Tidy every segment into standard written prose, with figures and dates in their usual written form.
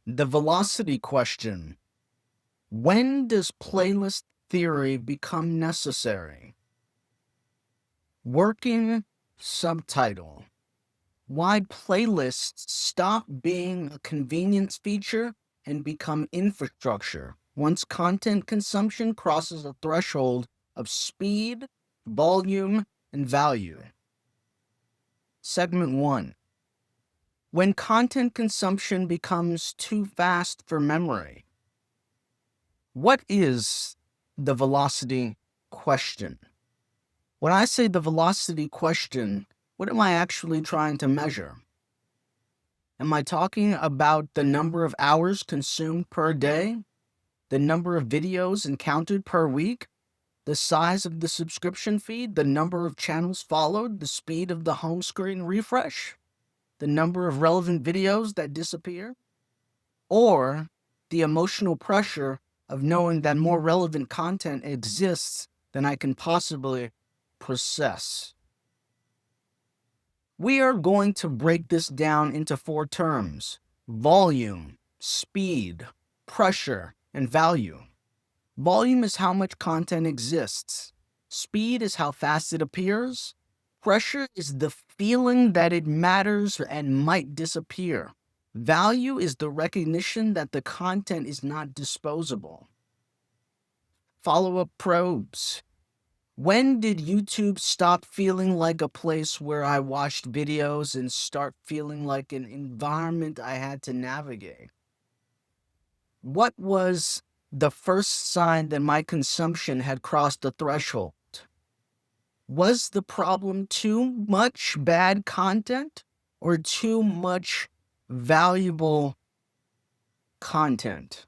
The velocity question. When does playlist theory become necessary? Working subtitle. Why playlists stop being a convenience feature and become infrastructure once content consumption crosses a threshold of speed, volume, and value. Segment 1. When content consumption becomes too fast for memory. What is the velocity question? When I say the velocity question, what am I actually trying to measure? Am I talking about the number of hours consumed per day? The number of videos encountered per week? The size of the subscription feed? The number of channels followed? The speed of the home screen refresh? The number of relevant videos that disappear? Or the emotional pressure of knowing that more relevant content exists than I can possibly process? We are going to break this down into 4 terms: volume, speed, pressure, and value. Volume is how much content exists. Speed is how fast it appears. Pressure is the feeling that it matters and might disappear. Value is the recognition that the content is not disposable. Follow-up probes. When did YouTube stop feeling like a place where I watched videos and start feeling like an environment I had to navigate? What was the first sign that my consumption had crossed the threshold? Was the problem too much bad content or too much valuable content?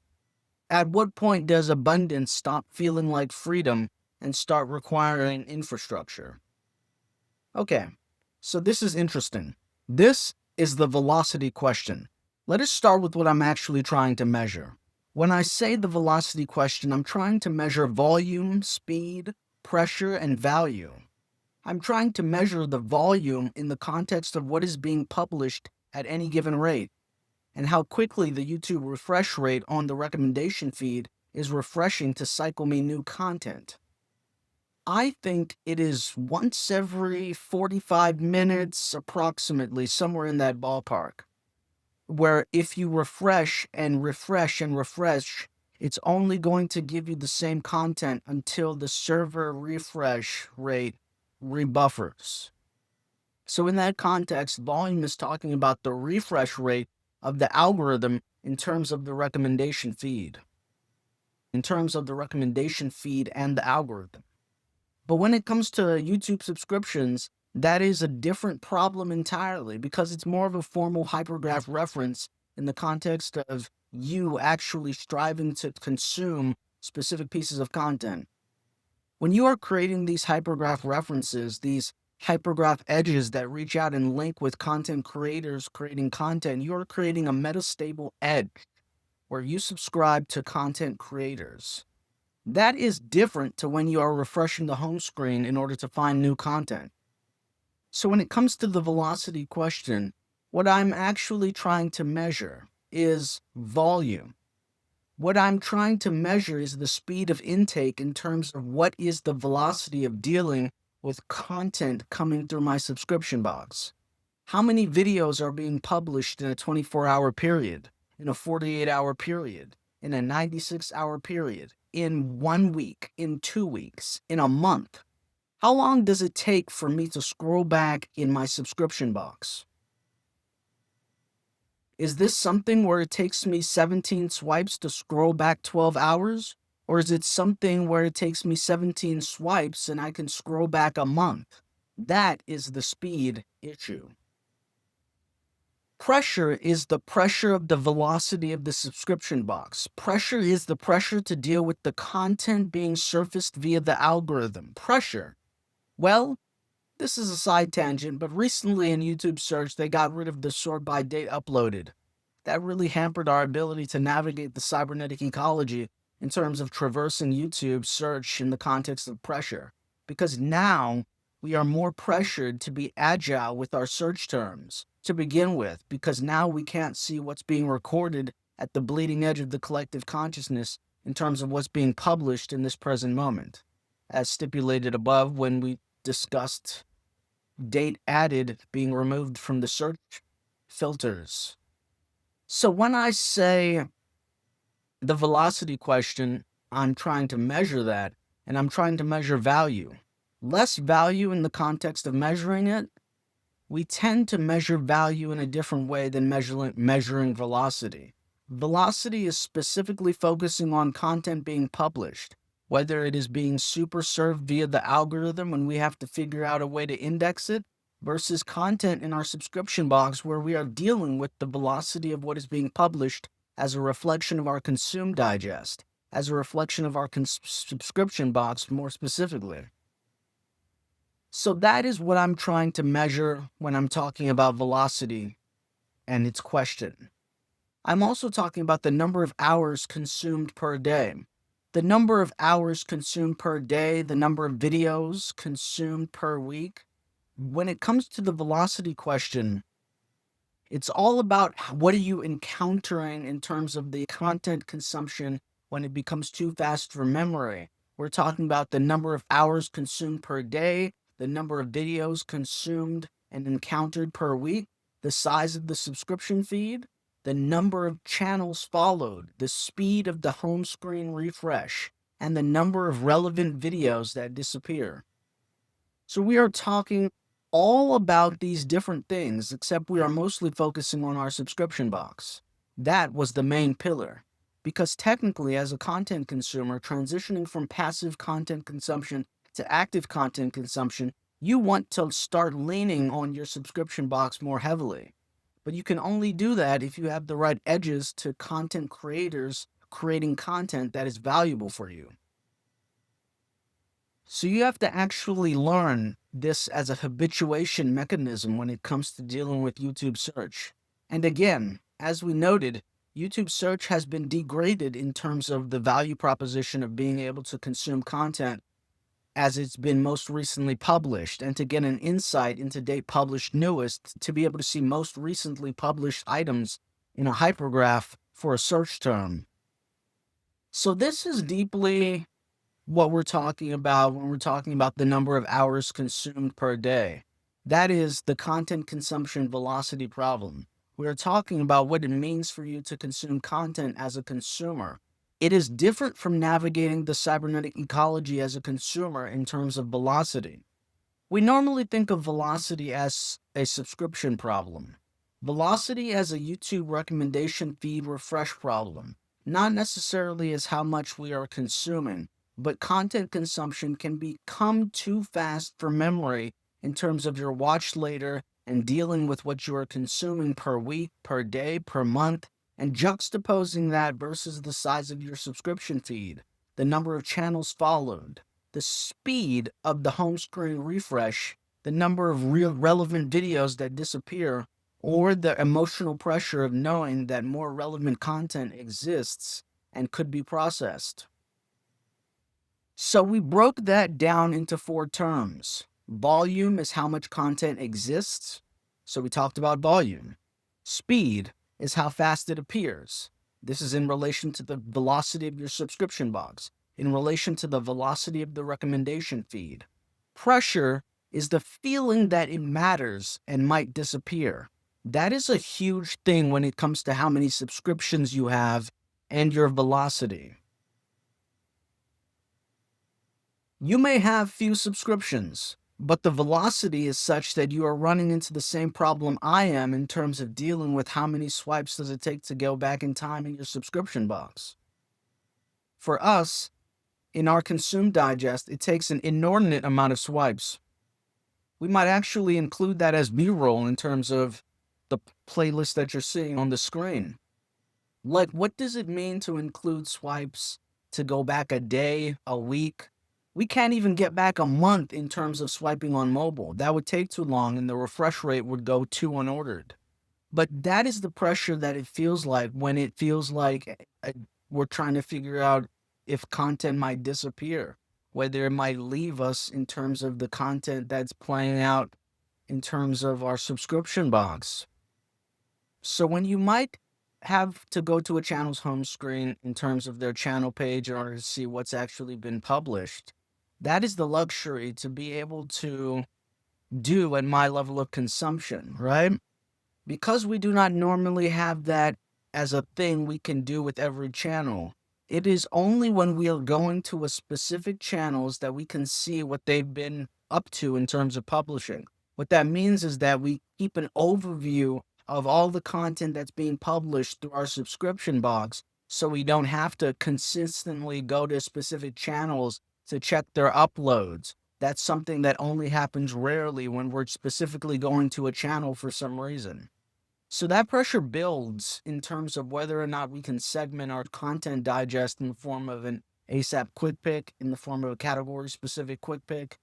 At what point does abundance stop feeling like freedom and start requiring infrastructure? Okay, so this is interesting. This is the velocity question. Let us start with what I'm actually trying to measure. When I say the velocity question, I'm trying to measure volume, speed, pressure, and value. I'm trying to measure the volume in the context of what is being published at any given rate, and how quickly the YouTube refresh rate on the recommendation feed is refreshing to cycle me new content. I think it is once every 45 minutes, approximately, somewhere in that ballpark, where if you refresh and refresh and refresh, it's only going to give you the same content until the server refresh rate rebuffers. So in that context, volume is talking about the refresh rate of the algorithm in terms of the recommendation feed. In terms of the recommendation feed and the algorithm. But when it comes to YouTube subscriptions, that is a different problem entirely because it's more of a formal hypergraph reference in the context of you actually striving to consume specific pieces of content. When you are creating these hypergraph references, these hypergraph edges that reach out and link with content creators creating content, you are creating a metastable edge where you subscribe to content creators. That is different to when you are refreshing the home screen in order to find new content. So when it comes to the velocity question, what I'm actually trying to measure is volume. What I'm trying to measure is the speed of intake in terms of what is the velocity of dealing with content coming through my subscription box. How many videos are being published in a 24-hour period, in a 48-hour period, in a 96-hour period, in 1 week, in 2 weeks, in a month? How long does it take for me to scroll back in my subscription box? Is this something where it takes me 17 swipes to scroll back 12 hours? Or is it something where it takes me 17 swipes and I can scroll back a month? That is the speed issue. Pressure is the pressure of the velocity of the subscription box. Pressure is the pressure to deal with the content being surfaced via the algorithm. Pressure. Well, this is a side tangent, but recently in YouTube search, they got rid of the sort by date uploaded. That really hampered our ability to navigate the cybernetic ecology in terms of traversing YouTube search in the context of pressure. Because now we are more pressured to be agile with our search terms to begin with, because now we can't see what's being recorded at the bleeding edge of the collective consciousness in terms of what's being published in this present moment, as stipulated above when we discussed date added being removed from the search filters. So when I say the velocity question, I'm trying to measure that, and I'm trying to measure value. Less value in the context of measuring it. We tend to measure value in a different way than measuring velocity. Velocity is specifically focusing on content being published, whether it is being super served via the algorithm when we have to figure out a way to index it, versus content in our subscription box where we are dealing with the velocity of what is being published as a reflection of our consume digest, as a reflection of our subscription box more specifically. So that is what I'm trying to measure when I'm talking about velocity and its question. I'm also talking about the number of hours consumed per day. The number of hours consumed per day, the number of videos consumed per week. When it comes to the velocity question, it's all about what are you encountering in terms of the content consumption when it becomes too fast for memory. We're talking about the number of hours consumed per day, the number of videos consumed and encountered per week, the size of the subscription feed, the number of channels followed, the speed of the home screen refresh, and the number of relevant videos that disappear. So we are talking all about these different things, except we are mostly focusing on our subscription box. That was the main pillar. Because technically, as a content consumer, transitioning from passive content consumption to active content consumption, you want to start leaning on your subscription box more heavily. But you can only do that if you have the right edges to content creators creating content that is valuable for you. So you have to actually learn this as a habituation mechanism when it comes to dealing with YouTube search. And again, as we noted, YouTube search has been degraded in terms of the value proposition of being able to consume content as it's been most recently published, and to get an insight into date published newest, to be able to see most recently published items in a hypergraph for a search term. So this is deeply what we're talking about when we're talking about the number of hours consumed per day. That is the content consumption velocity problem. We're talking about what it means for you to consume content as a consumer. It is different from navigating the cybernetic ecology as a consumer in terms of velocity. We normally think of velocity as a subscription problem, velocity as a YouTube recommendation feed refresh problem, not necessarily as how much we are consuming. But content consumption can become too fast for memory in terms of your watch later and dealing with what you are consuming per week, per day, per month, and juxtaposing that versus the size of your subscription feed, the number of channels followed, the speed of the home screen refresh, the number of relevant videos that disappear, or the emotional pressure of knowing that more relevant content exists and could be processed. So we broke that down into 4 terms. Volume is how much content exists. So we talked about volume. Speed is how fast it appears. This is in relation to the velocity of your subscription box, in relation to the velocity of the recommendation feed. Pressure is the feeling that it matters and might disappear. That is a huge thing when it comes to how many subscriptions you have and your velocity. You may have few subscriptions, but the velocity is such that you are running into the same problem I am in terms of dealing with how many swipes does it take to go back in time in your subscription box. For us, in our Consume Digest, it takes an inordinate amount of swipes. We might actually include that as B-roll in terms of the playlist that you're seeing on the screen. Like, what does it mean to include swipes to go back a day, a week? We can't even get back a month in terms of swiping on mobile. That would take too long and the refresh rate would go too unordered. But that is the pressure that it feels like when it feels like we're trying to figure out if content might disappear, whether it might leave us in terms of the content that's playing out in terms of our subscription box. So when you might have to go to a channel's home screen in terms of their channel page in order to see what's actually been published. That is the luxury to be able to do at my level of consumption, right? Because we do not normally have that as a thing we can do with every channel, it is only when we are going to a specific channels that we can see what they've been up to in terms of publishing. What that means is that we keep an overview of all the content that's being published through our subscription box, so we don't have to consistently go to specific channels to check their uploads. That's something that only happens rarely when we're specifically going to a channel for some reason. So that pressure builds in terms of whether or not we can segment our content digest in the form of an ASAP quick pick, in the form of a category specific quick pick,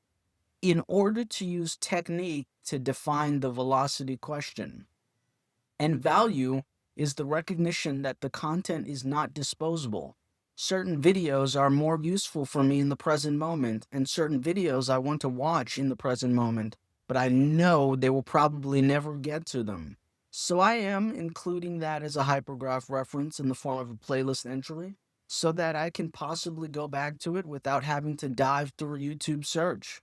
in order to use technique to define the velocity question. And value is the recognition that the content is not disposable. Certain videos are more useful for me in the present moment, and certain videos I want to watch in the present moment, but I know they will probably never get to them. So I am including that as a hypergraph reference in the form of a playlist entry so that I can possibly go back to it without having to dive through a YouTube search.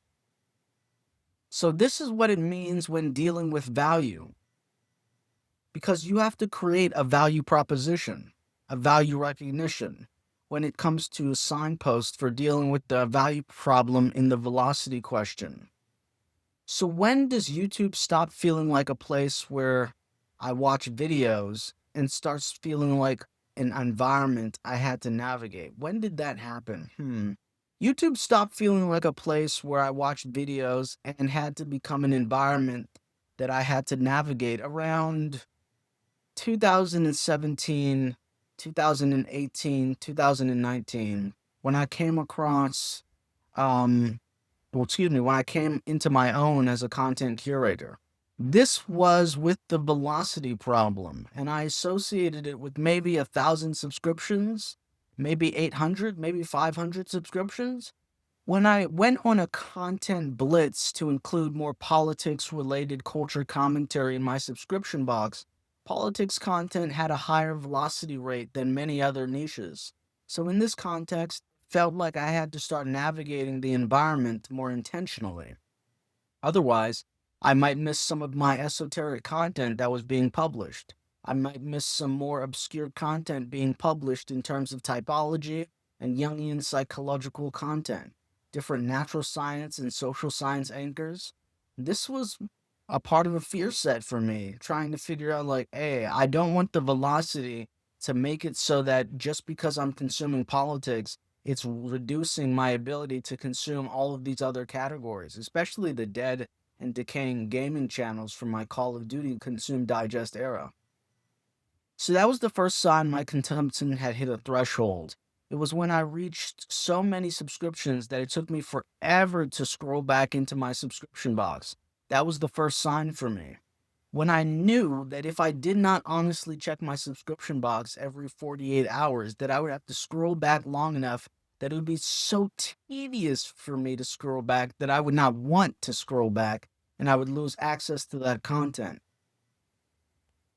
So this is what it means when dealing with value, because you have to create a value proposition, a value recognition when it comes to a signpost for dealing with the value problem in the velocity question. So when does YouTube stop feeling like a place where I watch videos and starts feeling like an environment I had to navigate? When did that happen? YouTube stopped feeling like a place where I watched videos and had to become an environment that I had to navigate around 2017, 2018, 2019, when I came across, when I came into my own as a content curator. This was with the velocity problem, and I associated it with maybe 1,000 subscriptions, maybe 800, maybe 500 subscriptions. When I went on a content blitz to include more politics related culture commentary in my subscription box, politics content had a higher velocity rate than many other niches. So in this context, it felt like I had to start navigating the environment more intentionally. Otherwise, I might miss some of my esoteric content that was being published. I might miss some more obscure content being published in terms of typology and Jungian psychological content, different natural science and social science anchors. This was a part of a fear set for me, trying to figure out, like, hey, I don't want the velocity to make it so that just because I'm consuming politics, it's reducing my ability to consume all of these other categories, especially the dead and decaying gaming channels from my Call of Duty consume digest era. So that was the first sign my consumption had hit a threshold. It was when I reached so many subscriptions that it took me forever to scroll back into my subscription box. That was the first sign for me. When I knew that if I did not honestly check my subscription box every 48 hours, that I would have to scroll back long enough that it would be so tedious for me to scroll back that I would not want to scroll back and I would lose access to that content.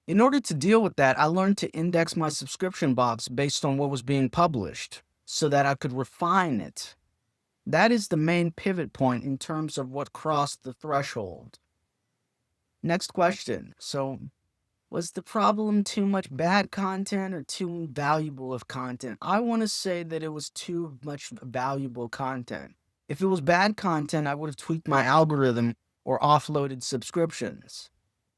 In order to deal with that, I learned to index my subscription box based on what was being published so that I could refine it. That is the main pivot point in terms of what crossed the threshold. Next question. So, was the problem too much bad content or too valuable of content? I want to say that it was too much valuable content. If it was bad content, I would have tweaked my algorithm or offloaded subscriptions.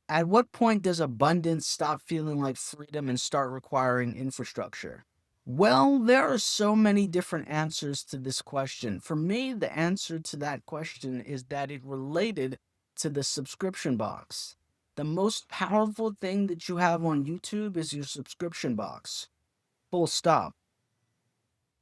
At what point does abundance stop feeling like freedom and start requiring infrastructure? Well, there are so many different answers to this question. For me, the answer to that question is that it related to the subscription box. The most powerful thing that you have on YouTube is your subscription box. Full stop.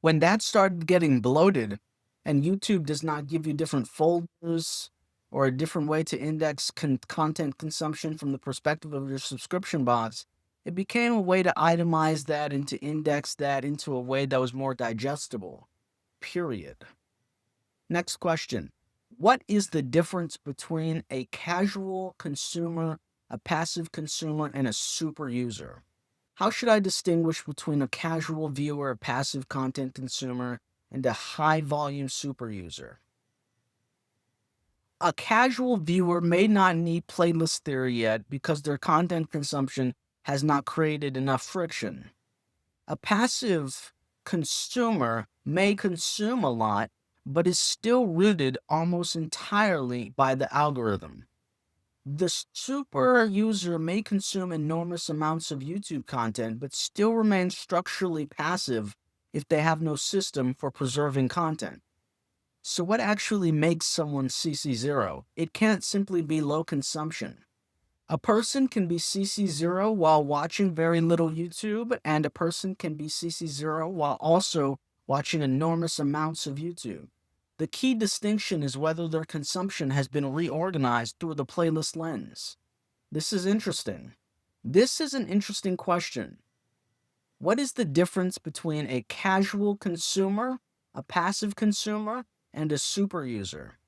When that started getting bloated and YouTube does not give you different folders or a different way to index content consumption from the perspective of your subscription box, it became a way to itemize that and to index that into a way that was more digestible. Period. Next question. What is the difference between a casual consumer, a passive consumer, and a super user? How should I distinguish between a casual viewer, a passive content consumer, and a high volume super user? A casual viewer may not need playlist theory yet because their content consumption has not created enough friction. A passive consumer may consume a lot, but is still rooted almost entirely by the algorithm. The super user may consume enormous amounts of YouTube content, but still remain structurally passive if they have no system for preserving content. So, what actually makes someone CC0? It can't simply be low consumption. A person can be CC0 while watching very little YouTube, and a person can be CC0 while also watching enormous amounts of YouTube. The key distinction is whether their consumption has been reorganized through the playlist lens. This is interesting. This is an interesting question. What is the difference between a casual consumer, a passive consumer, and a super user?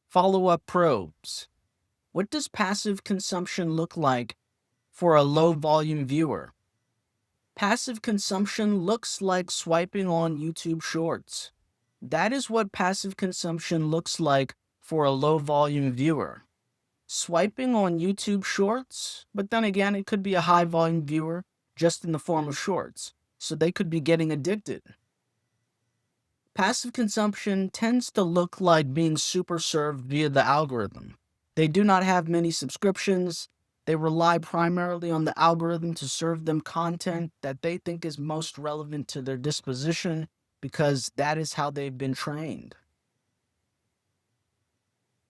Follow-up probes. What does passive consumption look like for a low-volume viewer? Passive consumption looks like swiping on YouTube Shorts. That is what passive consumption looks like for a low-volume viewer. Swiping on YouTube Shorts, but then again, it could be a high-volume viewer just in the form of shorts, so they could be getting addicted. Passive consumption tends to look like being super served via the algorithm. They do not have many subscriptions. They rely primarily on the algorithm to serve them content that they think is most relevant to their disposition because that is how they've been trained.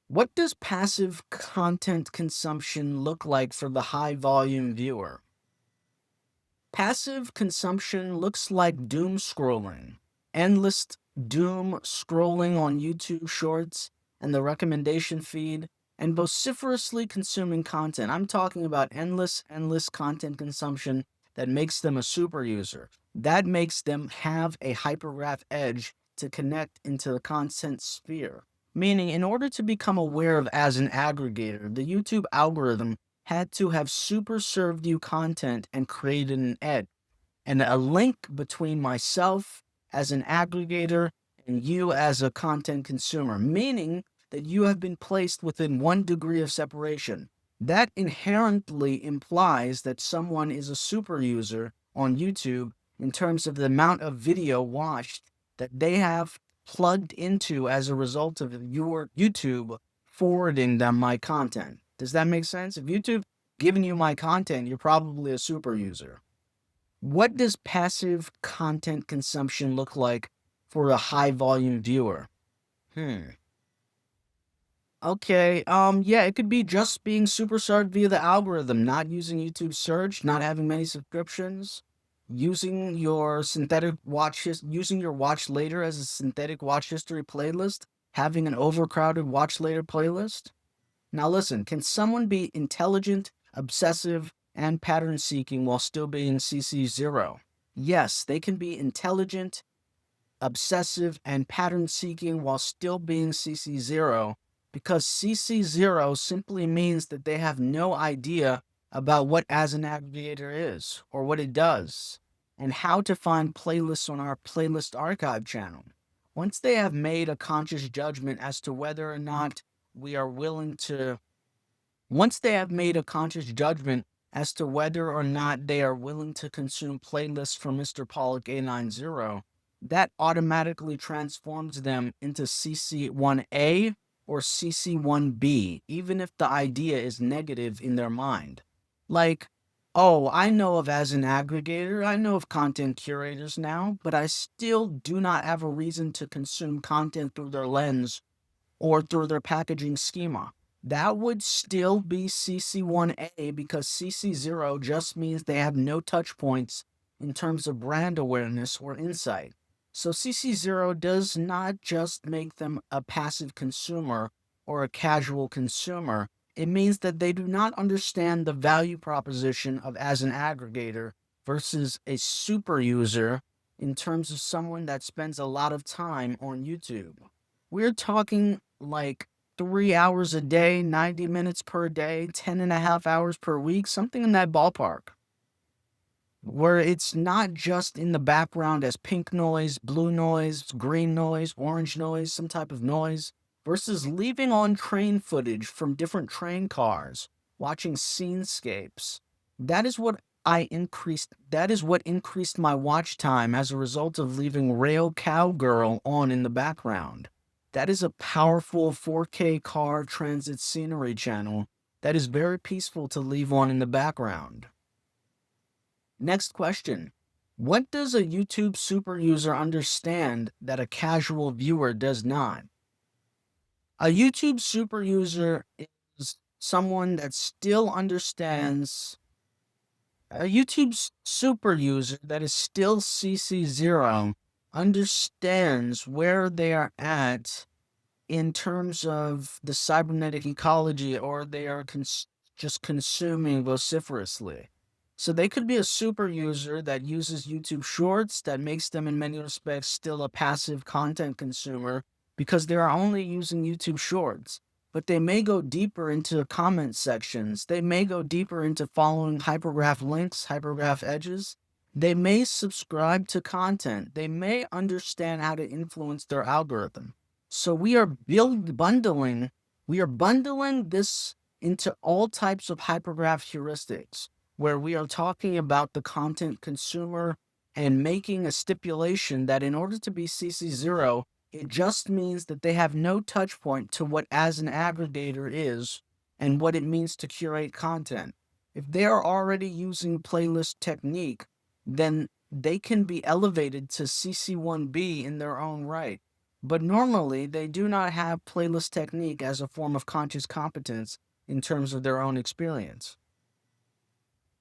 What does passive content consumption look like for the high volume viewer? Passive consumption looks like doom scrolling, endless doom scrolling on YouTube Shorts and the recommendation feed, and vociferously consuming content. I'm talking about endless content consumption that makes them a super user. That makes them have a hypergraph edge to connect into the content sphere. Meaning, in order to become aware of as an aggregator, the YouTube algorithm had to have super served you content and created an edge and a link between myself as an aggregator and you as a content consumer, meaning that you have been placed within 1 degree of separation. That inherently implies that someone is a super user on YouTube in terms of the amount of video watched that they have plugged into as a result of your YouTube forwarding them my content. Does that make sense? If YouTube giving you my content, you're probably a super user. What does passive content consumption look like for a high volume viewer? Okay, yeah, it could be just being super served via the algorithm, not using YouTube search, not having many subscriptions, using your using your watch later as a synthetic watch history playlist, having an overcrowded watch later playlist. Now listen, can someone be intelligent, obsessive, and pattern seeking while still being CC0? Yes, they can be intelligent, obsessive, and pattern seeking while still being CC0 because CC0 simply means that they have no idea about what as an aggregator is or what it does and how to find playlists on our playlist archive channel. Once they have made a conscious judgment as to whether or not we are willing to, once they have made a conscious judgment as to whether or not they are willing to consume playlists from Mr. Pollock A90, that automatically transforms them into CC1A or CC1B, even if the idea is negative in their mind. Like, oh, I know of as an aggregator, I know of content curators now, but I still do not have a reason to consume content through their lens or through their packaging schema. That would still be CC1A because CC0 just means they have no touch points in terms of brand awareness or insight. So CC0 does not just make them a passive consumer or a casual consumer. It means that they do not understand the value proposition of as an aggregator versus a super user in terms of someone that spends a lot of time on YouTube. We're talking like 3 hours a day, 90 minutes per day, 10 and a half hours per week, something in that ballpark, where it's not just in the background as pink noise, blue noise, green noise, orange noise, some type of noise, versus leaving on train footage from different train cars, watching scenescapes. That is what increased my watch time as a result of leaving Rail Cowgirl on in the background. That is a powerful 4K car transit scenery channel that is very peaceful to leave on in the background. Next question. What does a YouTube super user understand that a casual viewer does not? A YouTube super user is someone that still understands. A YouTube super user that is still CC0 understands where they are at in terms of the cybernetic ecology, or they are just consuming vociferously. So they could be a super user that uses YouTube Shorts that makes them in many respects still a passive content consumer because they're only using YouTube Shorts. But they may go deeper into comment sections. They may go deeper into following hypergraph links, hypergraph edges. They may subscribe to content. They may understand how to influence their algorithm. So we are bundling this into all types of hypergraph heuristics, where we are talking about the content consumer and making a stipulation that in order to be CC0, it just means that they have no touch point to what as an aggregator is and what it means to curate content. If they are already using playlist technique, then they can be elevated to CC1B in their own right. But normally, they do not have playlist technique as a form of conscious competence in terms of their own experience.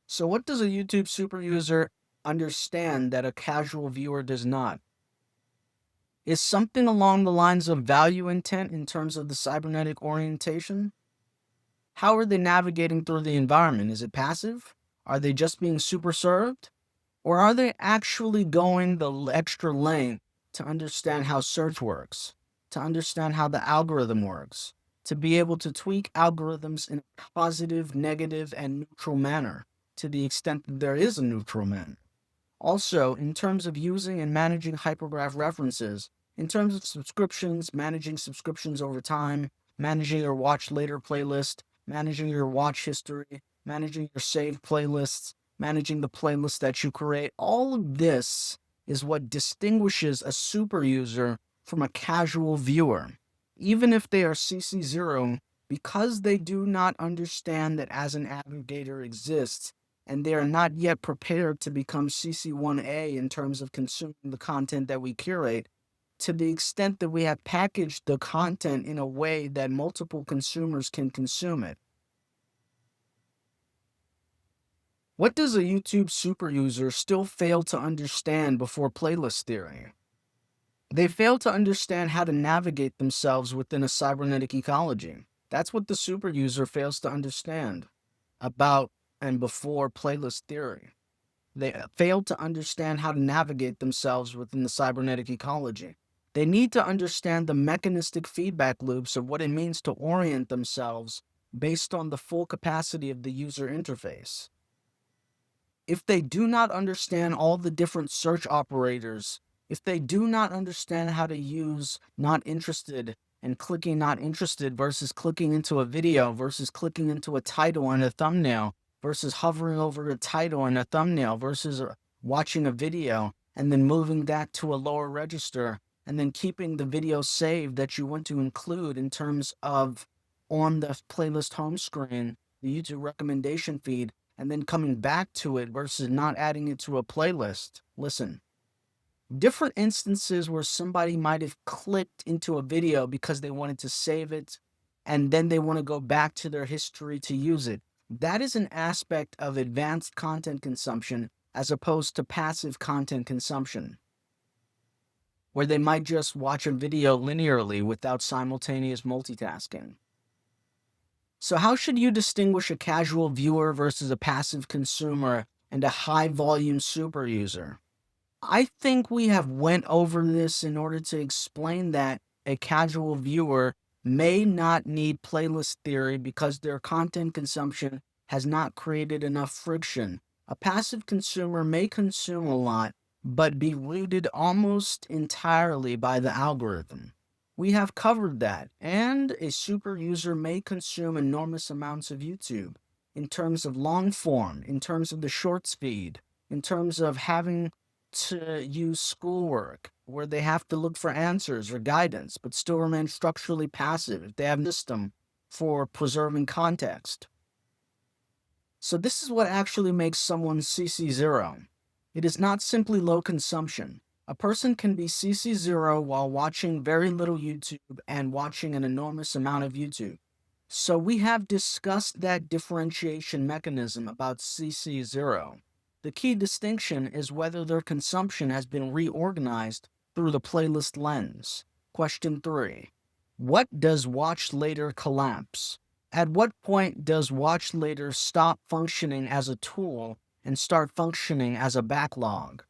So what does a YouTube super user understand that a casual viewer does not? Is something along the lines of value intent in terms of the cybernetic orientation? How are they navigating through the environment? Is it passive? Are they just being super served? Or are they actually going the extra length to understand how search works, to understand how the algorithm works, to be able to tweak algorithms in a positive, negative, and neutral manner, to the extent that there is a neutral manner? Also, in terms of using and managing hypergraph references, in terms of subscriptions, managing subscriptions over time, managing your watch later playlist, managing your watch history, managing your saved playlists, managing the playlist that you create, all of this is what distinguishes a super user from a casual viewer. Even if they are CC0, because they do not understand that as an aggregator exists, and they are not yet prepared to become CC1A in terms of consuming the content that we curate, to the extent that we have packaged the content in a way that multiple consumers can consume it. What does a YouTube super user still fail to understand before playlist theory? They fail to understand how to navigate themselves within a cybernetic ecology. That's what the super user fails to understand about and before playlist theory. They fail to understand how to navigate themselves within the cybernetic ecology. They need to understand the mechanistic feedback loops of what it means to orient themselves based on the full capacity of the user interface. If they do not understand all the different search operators, if they do not understand how to use not interested and clicking not interested versus clicking into a video versus clicking into a title and a thumbnail versus hovering over a title and a thumbnail versus watching a video and then moving that to a lower register and then keeping the video saved that you want to include in terms of on the playlist home screen, the YouTube recommendation feed, and then coming back to it versus not adding it to a playlist. Listen, different instances where somebody might have clicked into a video because they wanted to save it and then they want to go back to their history to use it. That is an aspect of advanced content consumption as opposed to passive content consumption, where they might just watch a video linearly without simultaneous multitasking. So how should you distinguish a casual viewer versus a passive consumer and a high volume super user? I think we have went over this in order to explain that a casual viewer may not need playlist theory because their content consumption has not created enough friction. A passive consumer may consume a lot, but be rooted almost entirely by the algorithm. We have covered that, and a super user may consume enormous amounts of YouTube in terms of long form, in terms of the short speed, in terms of having to use schoolwork where they have to look for answers or guidance, but still remain structurally passive if they have a system for preserving context. So this is what actually makes someone CC0. It is not simply low consumption. A person can be CC0 while watching very little YouTube and watching an enormous amount of YouTube. So we have discussed that differentiation mechanism about CC0. The key distinction is whether their consumption has been reorganized through the playlist lens. Question 3. What does watch later collapse? At what point does watch later stop functioning as a tool and start functioning as a backlog?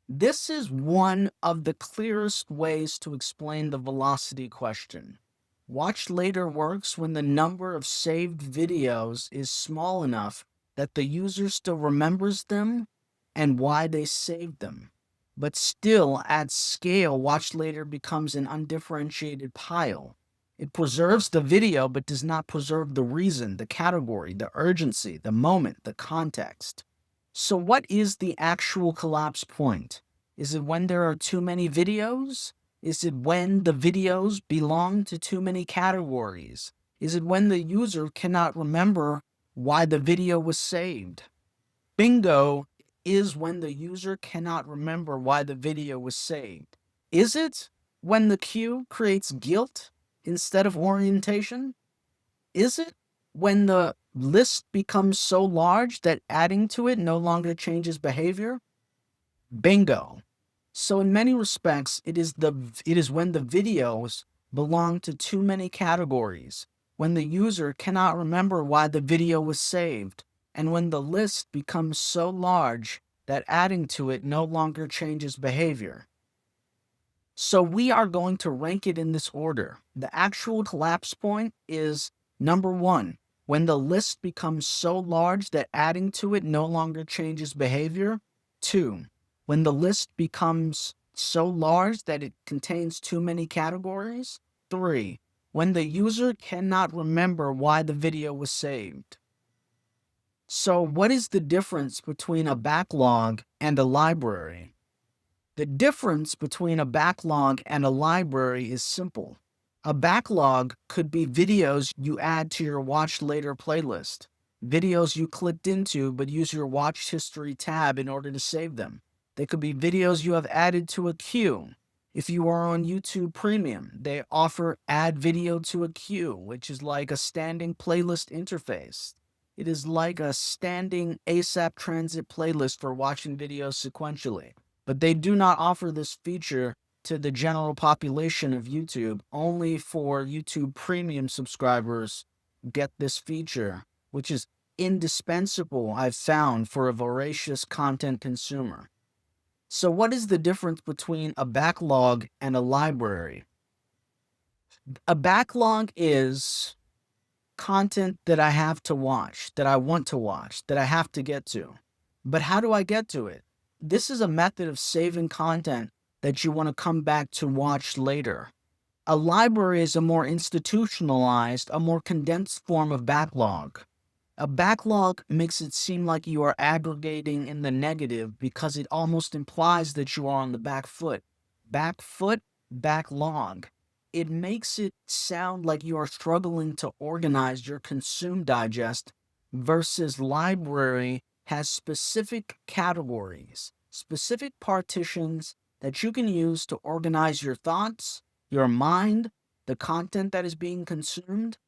This is one of the clearest ways to explain the velocity question. Watch later works when the number of saved videos is small enough that the user still remembers them and why they saved them. But still, at scale, watch later becomes an undifferentiated pile. It preserves the video but does not preserve the reason, the category, the urgency, the moment, the context. So what is the actual collapse point? Is it when there are too many videos? Is it when the videos belong to too many categories? Is it when the user cannot remember why the video was saved? Bingo is when the user cannot remember why the video was saved. Is it when the queue creates guilt instead of orientation? Is it when the list becomes so large that adding to it no longer changes behavior? Bingo. So in many respects, it is when the videos belong to too many categories, when the user cannot remember why the video was saved, and when the list becomes so large that adding to it no longer changes behavior. So we are going to rank it in this order. The actual collapse point is number 1, when the list becomes so large that adding to it no longer changes behavior. 2, when the list becomes so large that it contains too many categories. 3, when the user cannot remember why the video was saved. So what is the difference between a backlog and a library? The difference between a backlog and a library is simple. A backlog could be videos you add to your watch later playlist, videos you clicked into but use your watch history tab in order to save them. They could be videos you have added to a queue. If you are on YouTube Premium, they offer add video to a queue, which is like a standing playlist interface. It is like a standing ASAP transit playlist for watching videos sequentially. But they do not offer this feature to the general population of YouTube. Only for YouTube Premium subscribers get this feature, which is indispensable, I've found, for a voracious content consumer. So what is the difference between a backlog and a library? A backlog is content that I have to watch, that I want to watch, that I have to get to. But how do I get to it? This is a method of saving content that you want to come back to watch later. A library is a more institutionalized, a more condensed form of backlog. A backlog makes it seem like you are aggregating in the negative because it almost implies that you are on the back foot. Back foot, backlog. It makes it sound like you are struggling to organize your consume digest versus library has specific categories, specific partitions that you can use to organize your thoughts, your mind, the content that is being consumed.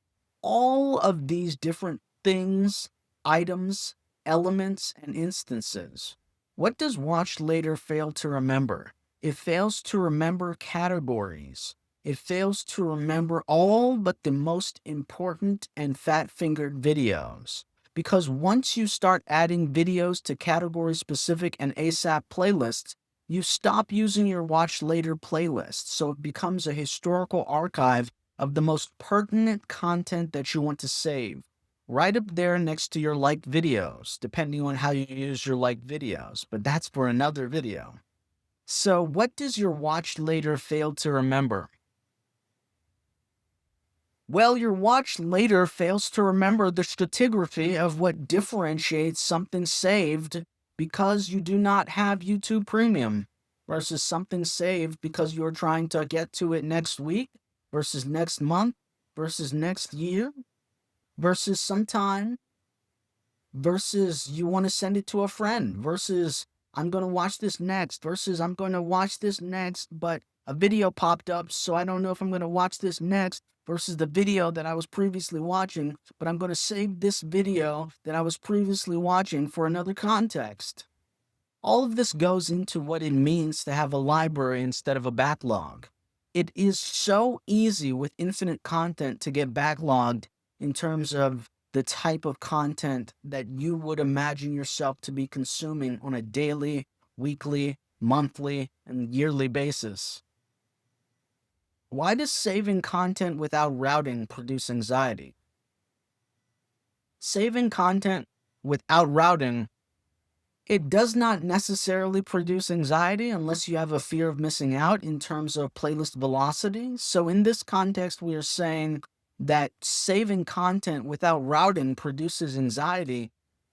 All of these different things, items, elements, and instances. What does watch later fail to remember? It fails to remember categories. It fails to remember all but the most important and fat-fingered videos. Because once you start adding videos to category-specific and ASAP playlists, you stop using your watch later playlist, so it becomes a historical archive of the most pertinent content that you want to save, right up there next to your liked videos, depending on how you use your liked videos, but that's for another video. So, what does your watch later fail to remember? Well, your watch later fails to remember the stratigraphy of what differentiates something saved because you do not have YouTube Premium versus something saved because you're trying to get to it next week versus next month versus next year versus sometime versus you want to send it to a friend versus I'm going to watch this next versus I'm going to watch this next, but a video popped up, so I don't know if I'm going to watch this next versus the video that I was previously watching, but I'm going to save this video that I was previously watching for another context. All of this goes into what it means to have a library instead of a backlog. It is so easy with infinite content to get backlogged in terms of the type of content that you would imagine yourself to be consuming on a daily, weekly, monthly, and yearly basis. Why does saving content without routing produce anxiety? Saving content without routing, it does not necessarily produce anxiety unless you have a fear of missing out in terms of playlist velocity. So in this context, we are saying that saving content without routing produces anxiety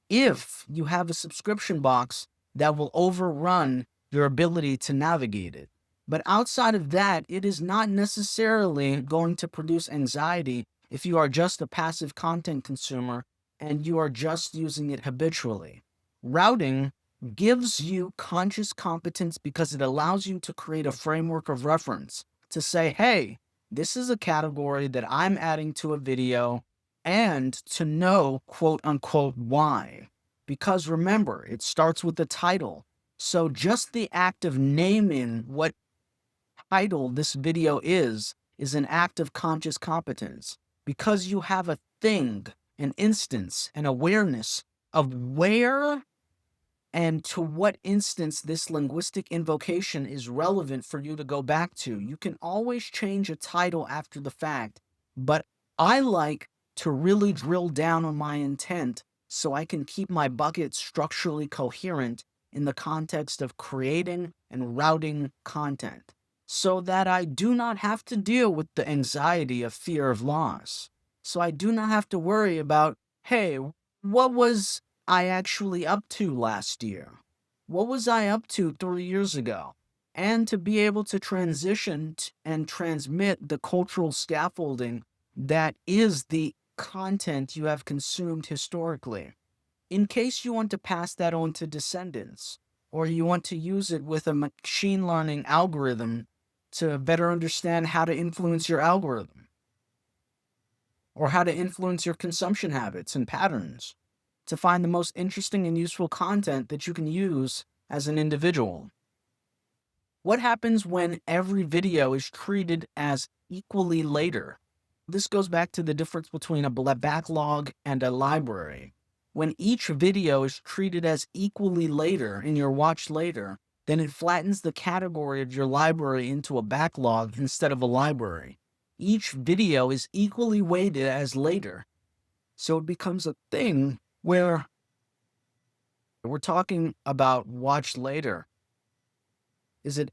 if you have a subscription box that will overrun your ability to navigate it. But outside of that, it is not necessarily going to produce anxiety if you are just a passive content consumer and you are just using it habitually. Routing gives you conscious competence because it allows you to create a framework of reference to say, hey, this is a category that I'm adding to a video, and to know, quote unquote, why. Because remember, it starts with the title. So just the act of naming what title this video is an act of conscious competence. Because you have a thing, an instance, an awareness of where and to what instance this linguistic invocation is relevant for you to go back to. You can always change a title after the fact, but I like to really drill down on my intent so I can keep my bucket structurally coherent in the context of creating and routing content, so that I do not have to deal with the anxiety of fear of loss. So I do not have to worry about, hey, what was I actually up to last year? What was I up to 3 years ago? And to be able to transition and transmit the cultural scaffolding that is the content you have consumed historically. In case you want to pass that on to descendants, or you want to use it with a machine learning algorithm to better understand how to influence your algorithm, or how to influence your consumption habits and patterns, to find the most interesting and useful content that you can use as an individual. What happens when every video is treated as equally later? This goes back to the difference between a backlog and a library. When each video is treated as equally later in your watch later, then it flattens the category of your library into a backlog instead of a library. Each video is equally weighted as later. So it becomes a thing where we're talking about watch later. Is it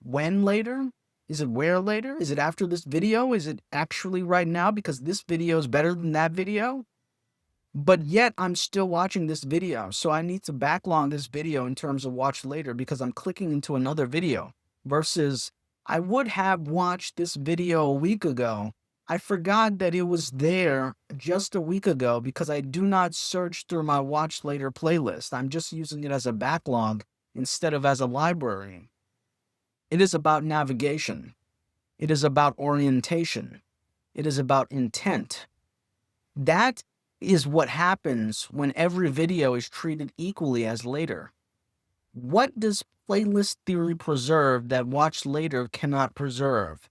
when later? Is it where later? Is it after this video? Is it actually right now because this video is better than that video? But yet I'm still watching this video, so I need to backlog this video in terms of watch later because I'm clicking into another video versus I would have watched this video a week ago. I forgot that it was there just a week ago because I do not search through my watch later playlist. I'm just using it as a backlog instead of as a library. It is about navigation. It is about orientation. It is about intent. That is what happens when every video is treated equally as later. What does playlist theory preserve that watch later cannot preserve?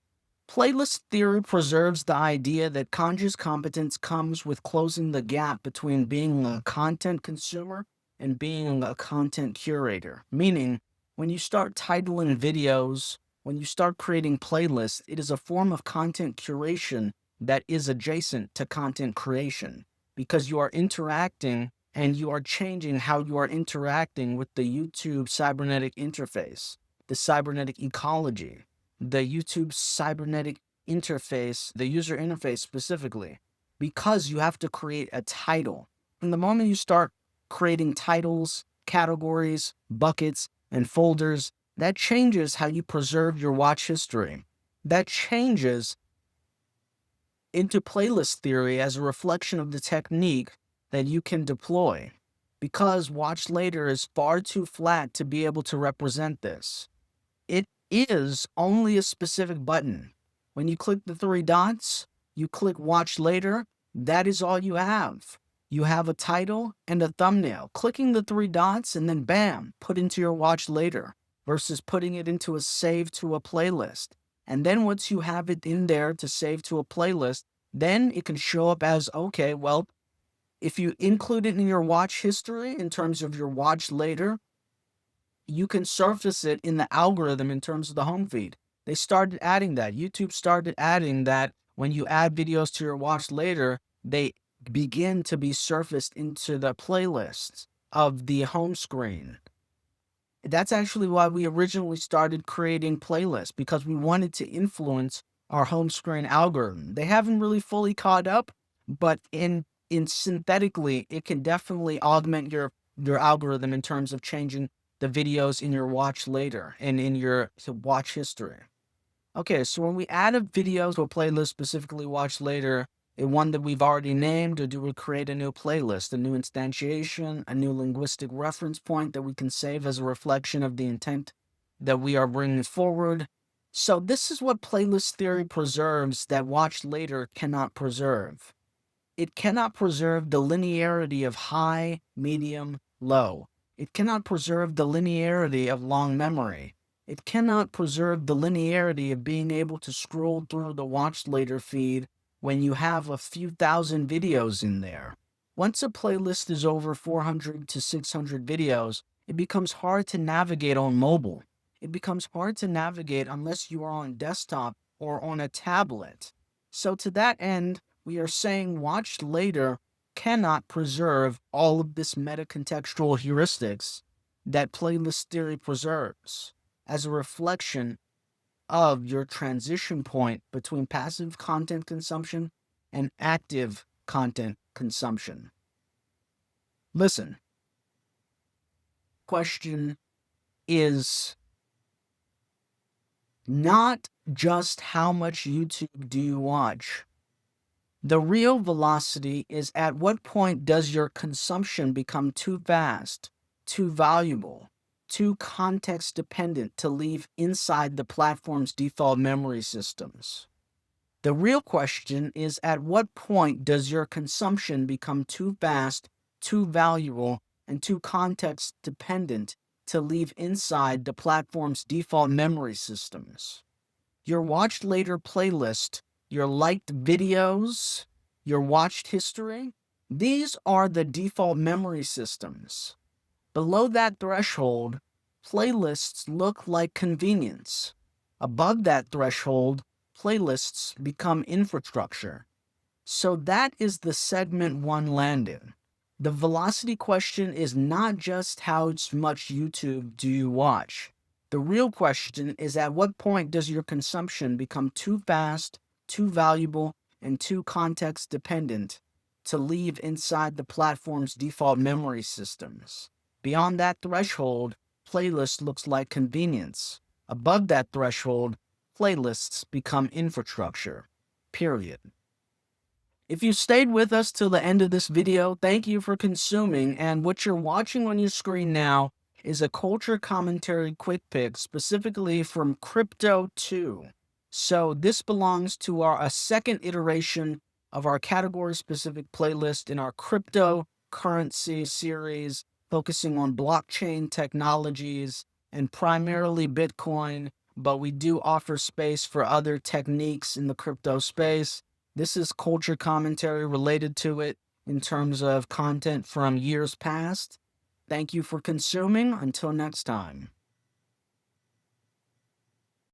Playlist theory preserves the idea that conscious competence comes with closing the gap between being a content consumer and being a content curator. Meaning, when you start titling videos When you start creating playlists, it is a form of content curation that is adjacent to content creation because you are interacting and you are changing how you are interacting with the YouTube cybernetic interface, the cybernetic ecology, the YouTube cybernetic interface, the user interface specifically, because you have to create a title. From the moment you start creating titles, categories, buckets, and folders, that changes how you preserve your watch history. That changes into playlist theory as a reflection of the technique that you can deploy, because watch later is far too flat to be able to represent this. It is only a specific button. When you click the three dots, you click watch later, that is all you have. You have a title and a thumbnail. Clicking the three dots and then bam, put into your watch later versus putting it into a save to a playlist. And then once you have it in there to save to a playlist, then it can show up as, okay, well, if you include it in your watch history in terms of your watch later, you can surface it in the algorithm in terms of the home feed. They started adding that. YouTube started adding that when you add videos to your watch later, they begin to be surfaced into the playlists of the home screen. That's actually why we originally started creating playlists, because we wanted to influence our home screen algorithm. They haven't really fully caught up, but in synthetically, it can definitely augment your algorithm in terms of changing the videos in your watch later and in your watch history. Okay, so when we add a video to a playlist, specifically watch later, one that we've already named, or do we create a new playlist, a new instantiation, a new linguistic reference point that we can save as a reflection of the intent that we are bringing forward? So this is what playlist theory preserves that watch later cannot preserve. It cannot preserve the linearity of high, medium, low. It cannot preserve the linearity of long memory. It cannot preserve the linearity of being able to scroll through the watch later feed when you have a few thousand videos in there. Once a playlist is over 400 to 600 videos, it becomes hard to navigate on mobile. It becomes hard to navigate unless you are on desktop or on a tablet. So to that end, we are saying watch later cannot preserve all of this meta-contextual heuristics that playlist theory preserves as a reflection of your transition point between passive content consumption and active content consumption. Listen, question is not just how much YouTube do you watch. The real velocity is at what point does your consumption become too fast, too valuable, too context dependent to leave inside the platform's default memory systems. The real question is at what point does your consumption become too fast, too valuable, and too context dependent to leave inside the platform's default memory systems. Your watched later playlist, your liked videos, your watched history, these are the default memory systems. Below that threshold, playlists look like convenience. Above that threshold, playlists become infrastructure. So that is the segment one landing. The velocity question is not just how much YouTube do you watch. The real question is at what point does your consumption become too fast, too valuable, and too context dependent to leave inside the platform's default memory systems. Beyond that threshold, playlist looks like convenience. Above that threshold, playlists become infrastructure. Period. If you stayed with us till the end of this video, thank you for consuming, and what you're watching on your screen now is a culture commentary quick pick specifically from Crypto 2. So this belongs to a second iteration of our category-specific playlist in our cryptocurrency series, focusing on blockchain technologies and primarily Bitcoin, but we do offer space for other techniques in the crypto space. This is culture commentary related to it in terms of content from years past. Thank you for consuming. Until next time.